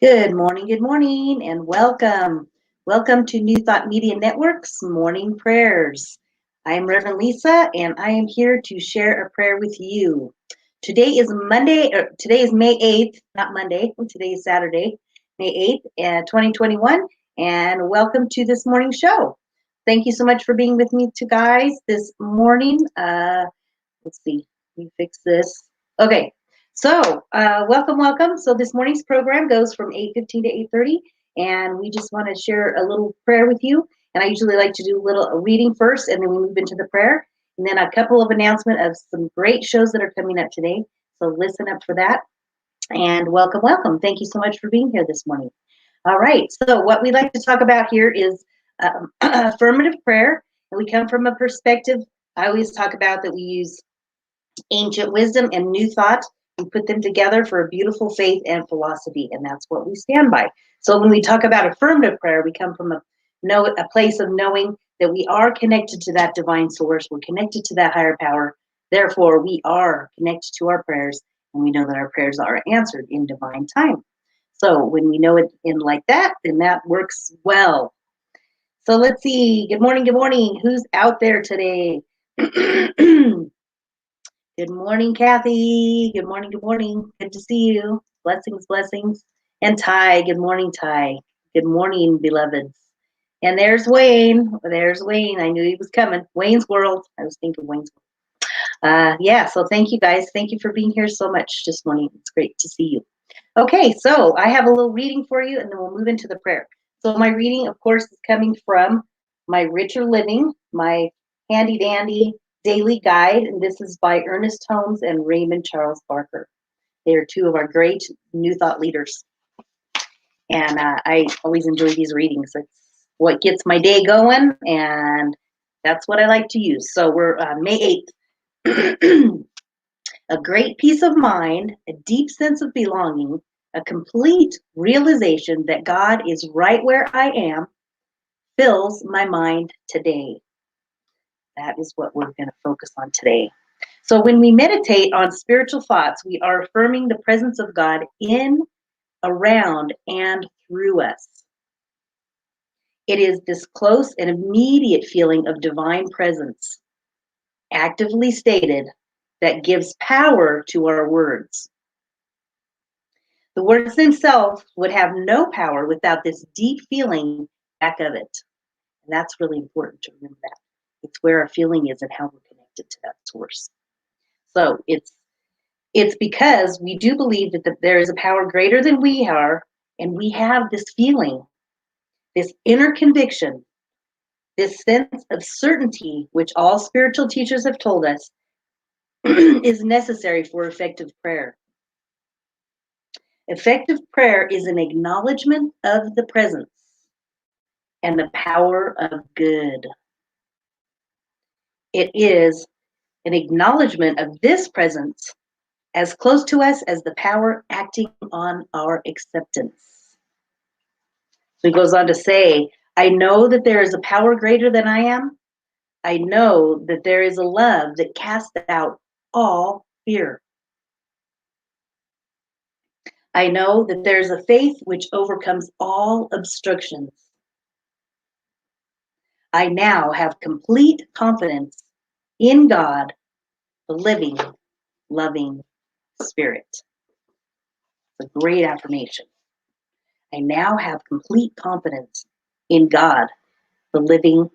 Good morning, and welcome. Welcome to New Thought Media Network's Morning Prayers. I am Reverend Lisa, and I am here to share a prayer with you. Today is May 8th, not Monday, today is Saturday, May 8th, 2021, and welcome to this morning show. Thank you so much for being with me, guys, this morning. Let's see, let me fix this. Okay, welcome. So this morning's program goes from 8:15 to 8:30, and we just want to share a little prayer with you. And I usually like to do a reading first, and then we move into the prayer, and then a couple of announcements of some great shows that are coming up today. So listen up for that. And welcome. Thank you so much for being here this morning. All right, so what we like to talk about here is affirmative prayer, and we come from a perspective. I always talk about that we use ancient wisdom and new thought. We put them together for a beautiful faith and philosophy, and that's what we stand by. So when we talk about affirmative prayer, we come from a place of knowing that we are connected to that divine source. We're connected to that higher power. Therefore, we are connected to our prayers, and we know that our prayers are answered in divine time. So when we know it in like that, then that works well. So let's see. Good morning. Who's out there today? Good morning, Kathy. Good morning. Good to see you. Blessings. And Ty, good morning, Ty. Good morning, beloveds. And there's Wayne. I knew he was coming. Wayne's World. I was thinking Wayne's World. Yeah, so thank you guys. Thank you for being here so much this morning. It's great to see you. Okay, so I have a little reading for you, and then we'll move into the prayer. So my reading, of course, is coming from my Richer Living, my handy dandy daily guide, and this is by Ernest Holmes and Raymond Charles Barker. They are two of our great New Thought leaders, and I always enjoy these readings. It's what gets my day going, and that's what I like to use. So we're May 8th. A great peace of mind, a deep sense of belonging, a complete realization that God is right where I am fills my mind today. That is what we're going to focus on today. So when we meditate on spiritual thoughts, we are affirming the presence of God in, around, and through us. It is this close and immediate feeling of divine presence, actively stated, that gives power to our words. The words themselves would have no power without this deep feeling back of it. And that's really important to remember that. It's where our feeling is and how we're connected to that source. So it's because we do believe that there is a power greater than we are, and we have this feeling, this inner conviction, this sense of certainty, which all spiritual teachers have told us is necessary for effective prayer. Effective prayer is an acknowledgement of the presence and the power of good. It is an acknowledgement of this presence as close to us as the power acting on our acceptance. So he goes on to say, I know that there is a power greater than I am. I know that there is a love that casts out all fear. I know that there is a faith which overcomes all obstructions. I now have complete confidence in God, the living, loving Spirit. It's a great affirmation. I now have complete confidence in God, the living,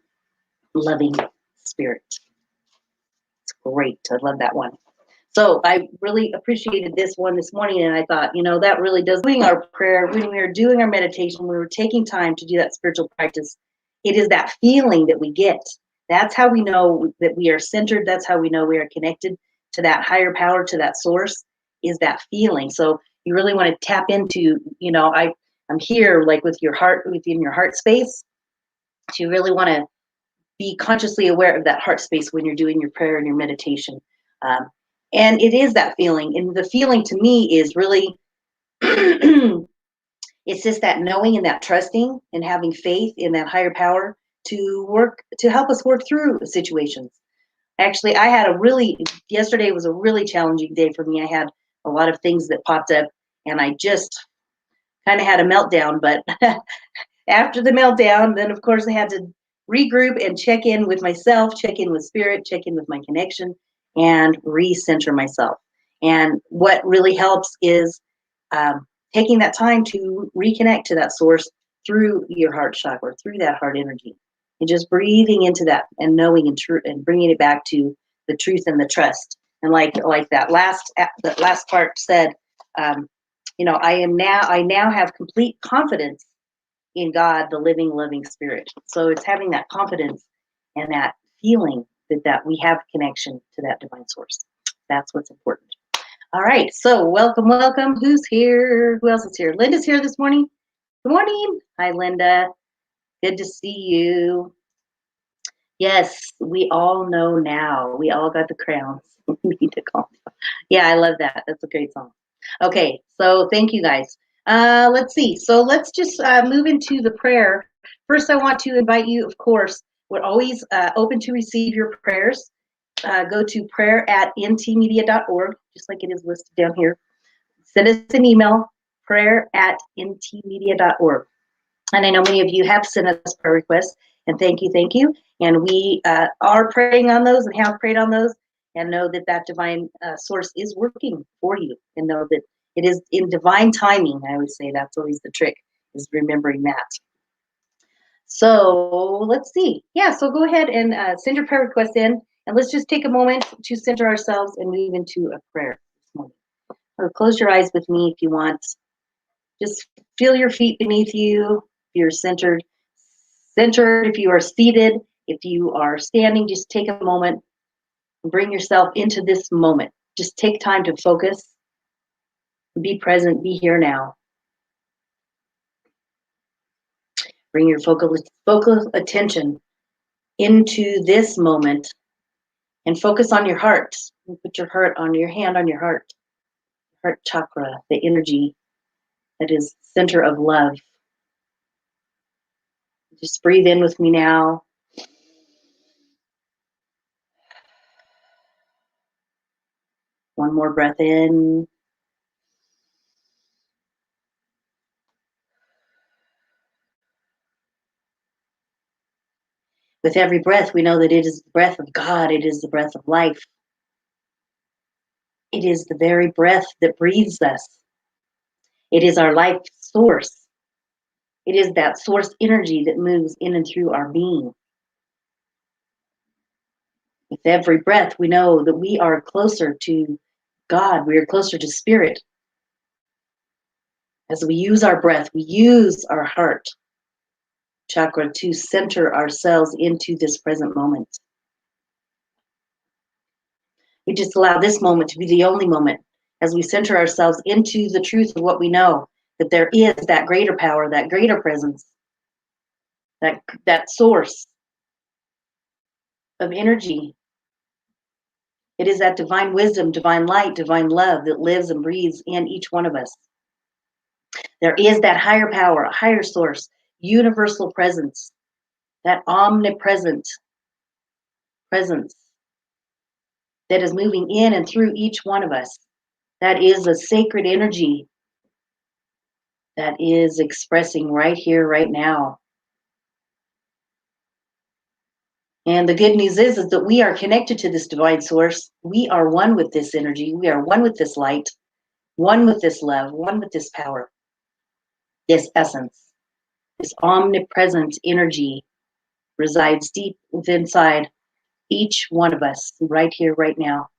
loving Spirit. It's great. I love that one. So I really appreciated this one this morning, and I thought, that really does. Doing our prayer, when we were doing our meditation, we were taking time to do that spiritual practice. It is that feeling that we get. That's how we know that we are centered. That's how we know we are connected to that higher power, to that source, is that feeling. So you really want to tap into, I'm here like with your heart, within your heart space. So you really want to be consciously aware of that heart space when you're doing your prayer and your meditation. And it is that feeling. And the feeling to me is really, it's just that knowing and that trusting and having faith in that higher power to help us work through situations. Actually, yesterday was a really challenging day for me. I had a lot of things that popped up, and I just kind of had a meltdown, but after the meltdown, then of course I had to regroup and check in with myself, check in with spirit, check in with my connection, and recenter myself. And what really helps is taking that time to reconnect to that source through your heart chakra, through that heart energy, and just breathing into that and knowing and bringing it back to the truth and the trust. And like that last part said, I now have complete confidence in God, the living, loving spirit. So it's having that confidence and that feeling that we have connection to that divine source. That's what's important. All right. So welcome. Who's here? Who else is here? Linda's here this morning. Good morning. Hi, Linda. Good to see you. Yes, we all know now. We all got the crowns. We need to call. Yeah, I love that. That's a great song. Okay, so thank you guys. Let's see. So let's just move into the prayer. First, I want to invite you, of course, we're always open to receive your prayers. Go to prayer@ntmedia.org, just like it is listed down here. Send us an email, prayer@ntmedia.org. And I know many of you have sent us prayer requests, and thank you. And we are praying on those and have prayed on those, and know that divine source is working for you, and know that it is in divine timing. I always say that's always the trick, is remembering that. So let's see. Yeah, so go ahead and send your prayer requests in, and let's just take a moment to center ourselves and move into a prayer this morning. So close your eyes with me if you want. Just feel your feet beneath you. If you're centered. If you are seated, if you are standing, just take a moment and bring yourself into this moment. Just take time to focus, be present, be here now. Bring your focus attention into this moment and focus on your heart. Put your hand on your heart chakra, the energy that is center of love. Just breathe in with me now. One more breath in. With every breath, we know that it is the breath of God. It is the breath of life. It is the very breath that breathes us. It is our life source. It is that source energy that moves in and through our being. With every breath, we know that we are closer to God. We are closer to spirit. As we use our breath, we use our heart chakra to center ourselves into this present moment. We just allow this moment to be the only moment as we center ourselves into the truth of what we know, that there is that greater power, that greater presence, that source of energy. It is that divine wisdom, divine light, divine love that lives and breathes in each one of us. There is that higher power, a higher source, universal presence, that omnipresent presence that is moving in and through each one of us. That is a sacred energy that is expressing right here, right now. And the good news is that we are connected to this divine source. We are one with this energy. We are one with this light, one with this love, one with this power, this essence. This omnipresent energy resides deep within inside each one of us, right here, right now.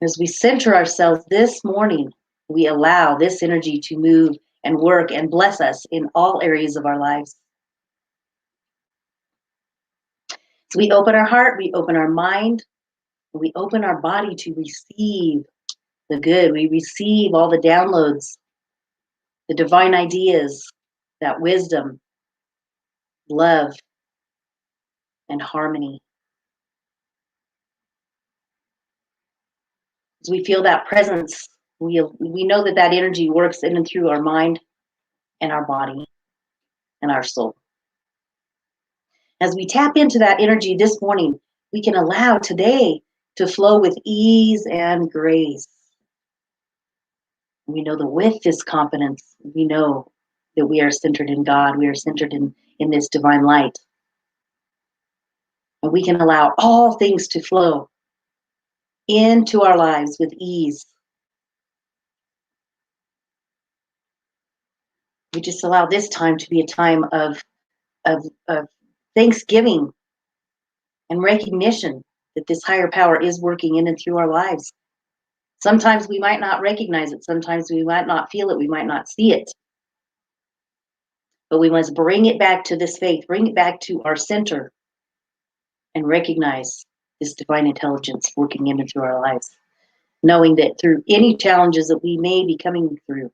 As we center ourselves this morning, we allow this energy to move and work and bless us in all areas of our lives. So we open our heart, we open our mind, we open our body to receive the good. We receive all the downloads, the divine ideas, that wisdom, love, and harmony. As we feel that presence, we know that energy works in and through our mind and our body and our soul. As we tap into that energy this morning, we can allow today to flow with ease and grace. We know that with this confidence, we know that we are centered in God. We are centered in this divine light. And we can allow all things to flow into our lives with ease. We just allow this time to be a time of thanksgiving and recognition that this higher power is working in and through our lives. Sometimes we might not recognize it. Sometimes we might not feel it. We might not see it. But we must bring it back to this faith, bring it back to our center, and recognize this divine intelligence working in and through our lives. Knowing that through any challenges that we may be coming through,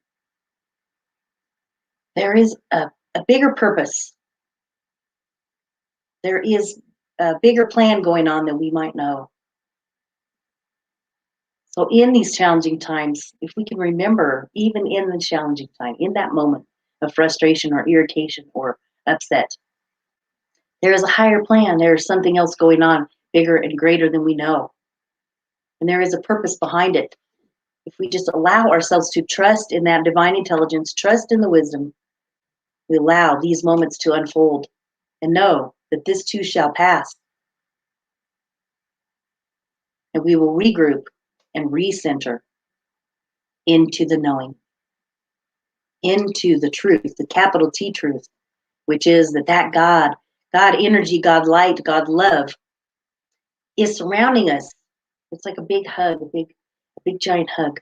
there is a bigger purpose. There is a bigger plan going on than we might know. So in these challenging times, if we can remember, even in the challenging time, in that moment of frustration or irritation or upset, there is a higher plan. There is something else going on, bigger and greater than we know. And there is a purpose behind it. If we just allow ourselves to trust in that divine intelligence, trust in the wisdom, we allow these moments to unfold and know that this too shall pass. And we will regroup and recenter into the knowing, into the truth, the capital T truth, which is that God energy, God light, God love is surrounding us. It's like a big hug, a big giant hug.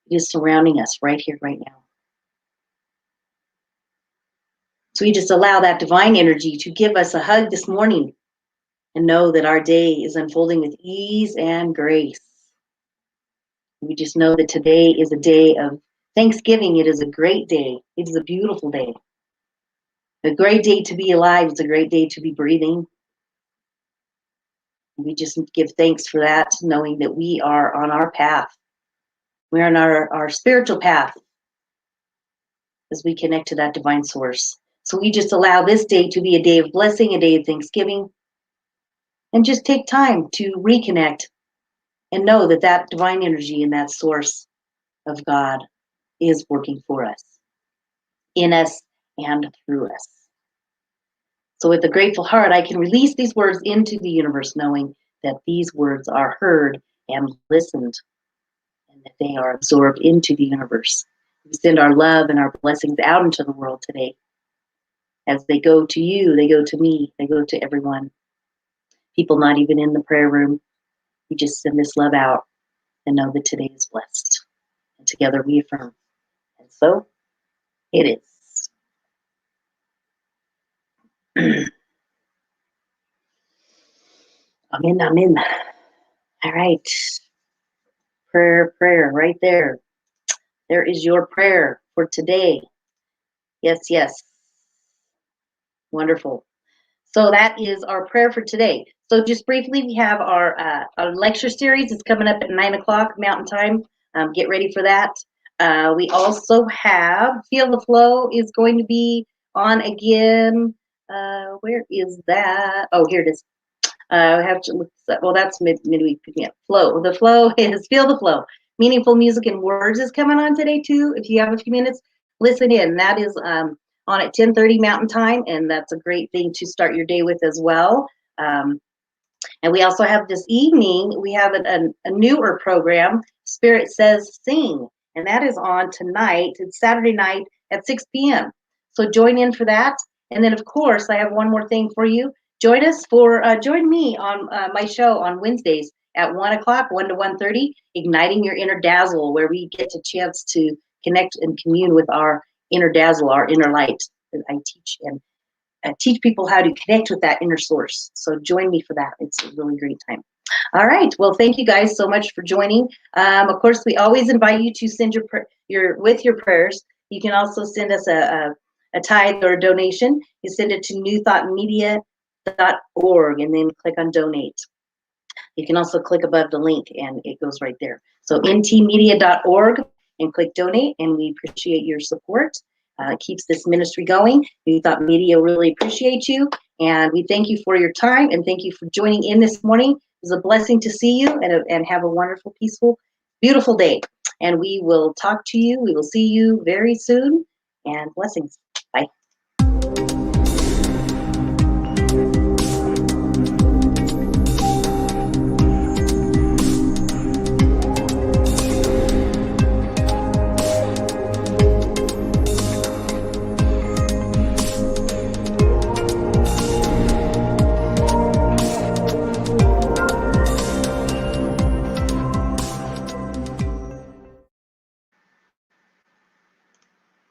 It is surrounding us right here, right now. So we just allow that divine energy to give us a hug this morning and know that our day is unfolding with ease and grace. We just know that today is a day of Thanksgiving. It is a great day. It is a beautiful day. A great day to be alive. It's a great day to be breathing. We just give thanks for that, knowing that we are on our path. We're on our spiritual path as we connect to that divine source. So we just allow this day to be a day of blessing, a day of Thanksgiving, and just take time to reconnect and know that that divine energy and that source of God is working for us, in us, and through us. So with a grateful heart, I can release these words into the universe, knowing that these words are heard and listened, and that they are absorbed into the universe. We send our love and our blessings out into the world today. As they go to you, they go to me, they go to everyone. People not even in the prayer room. We just send this love out and know that today is blessed. And together we affirm. And so it is. Amen, amen. All right. Prayer, right there. There is your prayer for today. Yes, yes. Wonderful. So that is our prayer for today. So just briefly, we have our lecture series. It's coming up at 9 o'clock Mountain Time. Get ready for that. We also have Feel the Flow is going to be on again. Where is that? Oh, here it is. I have to look. Well, that's midweek picking up. Flow. The flow is Feel the Flow. Meaningful Music and Words is coming on today too. If you have a few minutes, listen in. That is on at 10:30 Mountain Time, and that's a great thing to start your day with as well. And we also have this evening, we have a newer program, Spirit Says Sing, and that is on tonight. It's Saturday night at 6 p.m. So join in for that. And then, of course, I have one more thing for you. Join me on my show on Wednesdays at 1 o'clock, 1 to 1:30, Igniting Your Inner Dazzle, where we get a chance to connect and commune with our inner dazzle, our inner light. I teach and teach people how to connect with that inner source. So join me for that. It's a really great time. All right. Well, thank you guys so much for joining. Of course, we always invite you to send your prayers. You can also send us a tithe or a donation. You send it to newthoughtmedia.org and then click on donate. You can also click above the link and it goes right there. So ntmedia.org and click donate, and we appreciate your support. It keeps this ministry going. New Thought Media really appreciate you, and we thank you for your time and thank you for joining in this morning. It was a blessing to see you, and have a wonderful, peaceful, beautiful day. And we will talk to you. We will see you very soon. And blessings.